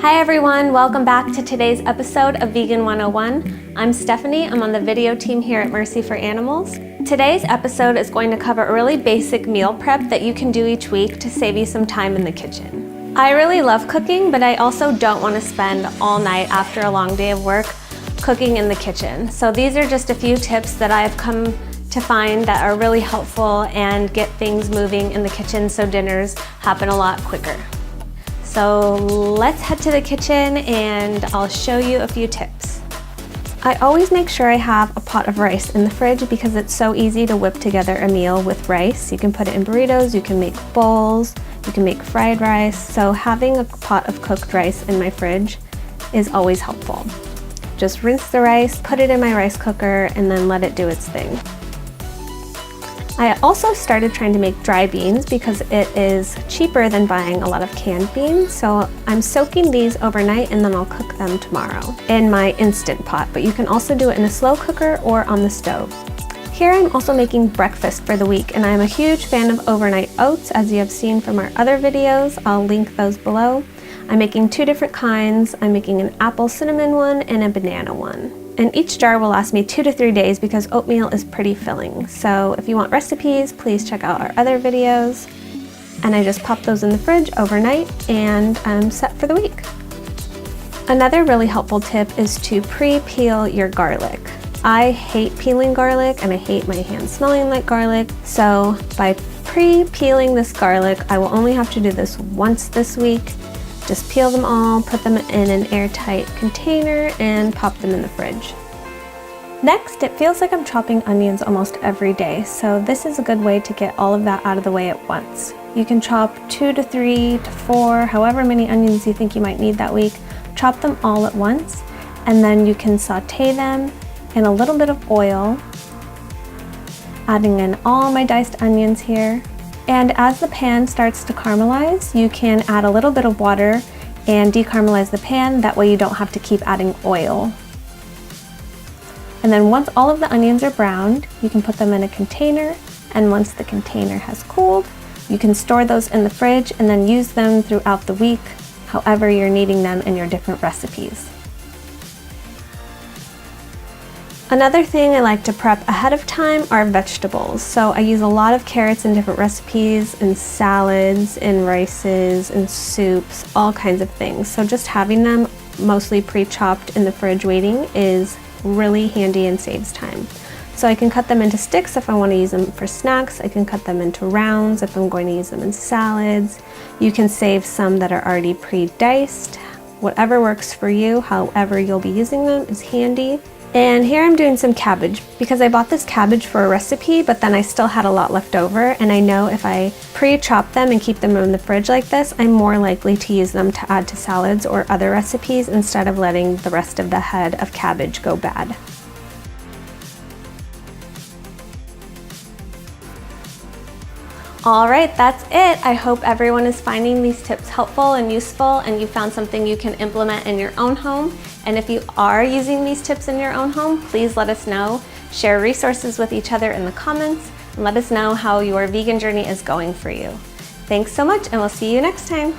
Hi everyone, welcome back to today's episode of Vegan 101. I'm Stephanie, I'm on the video team here at Mercy for Animals. Today's episode is going to cover a really basic meal prep that you can do each week to save you some time in the kitchen. I really love cooking, but I also don't want to spend all night after a long day of work cooking in the kitchen. So these are just a few tips that I've come to find that are really helpful and get things moving in the kitchen so dinners happen a lot quicker. So let's head to the kitchen and I'll show you a few tips. I always make sure I have a pot of rice in the fridge because it's so easy to whip together a meal with rice. You can put it in burritos, you can make bowls, you can make fried rice. So having a pot of cooked rice in my fridge is always helpful. Just rinse the rice, put it in my rice cooker, and then let it do its thing. I also started trying to make dry beans because it is cheaper than buying a lot of canned beans. So I'm soaking these overnight and then I'll cook them tomorrow in my Instant Pot, but you can also do it in a slow cooker or on the stove. Here I'm also making breakfast for the week, and I'm a huge fan of overnight oats, as you have seen from our other videos. I'll link those below. I'm making two different kinds. I'm making an apple cinnamon one and a banana one. And each jar will last me 2 to 3 days because oatmeal is pretty filling. So if you want recipes, please check out our other videos. And I just pop those in the fridge overnight and I'm set for the week. Another really helpful tip is to pre-peel your garlic. I hate peeling garlic and I hate my hands smelling like garlic. So by pre-peeling this garlic, I will only have to do this once this week. Just peel them all, put them in an airtight container, and pop them in the fridge. Next, it feels like I'm chopping onions almost every day, so this is a good way to get all of that out of the way at once. You can chop 2 to 3 to 4, however many onions you think you might need that week. Chop them all at once, and then you can saute them in a little bit of oil, adding in all my diced onions here. And as the pan starts to caramelize, you can add a little bit of water and decaramelize the pan. That way you don't have to keep adding oil. And then once all of the onions are browned, you can put them in a container. And once the container has cooled, you can store those in the fridge and then use them throughout the week, however you're needing them in your different recipes. Another thing I like to prep ahead of time are vegetables. So I use a lot of carrots in different recipes, in salads, in rices, in soups, all kinds of things. So just having them mostly pre-chopped in the fridge waiting is really handy and saves time. So I can cut them into sticks if I want to use them for snacks. I can cut them into rounds if I'm going to use them in salads. You can save some that are already pre-diced. Whatever works for you, however you'll be using them is handy. And here I'm doing some cabbage because I bought this cabbage for a recipe, but then I still had a lot left over, and I know if I pre-chop them and keep them in the fridge like this, I'm more likely to use them to add to salads or other recipes instead of letting the rest of the head of cabbage go bad. All right, that's it. I hope everyone is finding these tips helpful and useful and you found something you can implement in your own home. And if you are using these tips in your own home, please let us know. Share resources with each other in the comments and let us know how your vegan journey is going for you. Thanks so much, and we'll see you next time.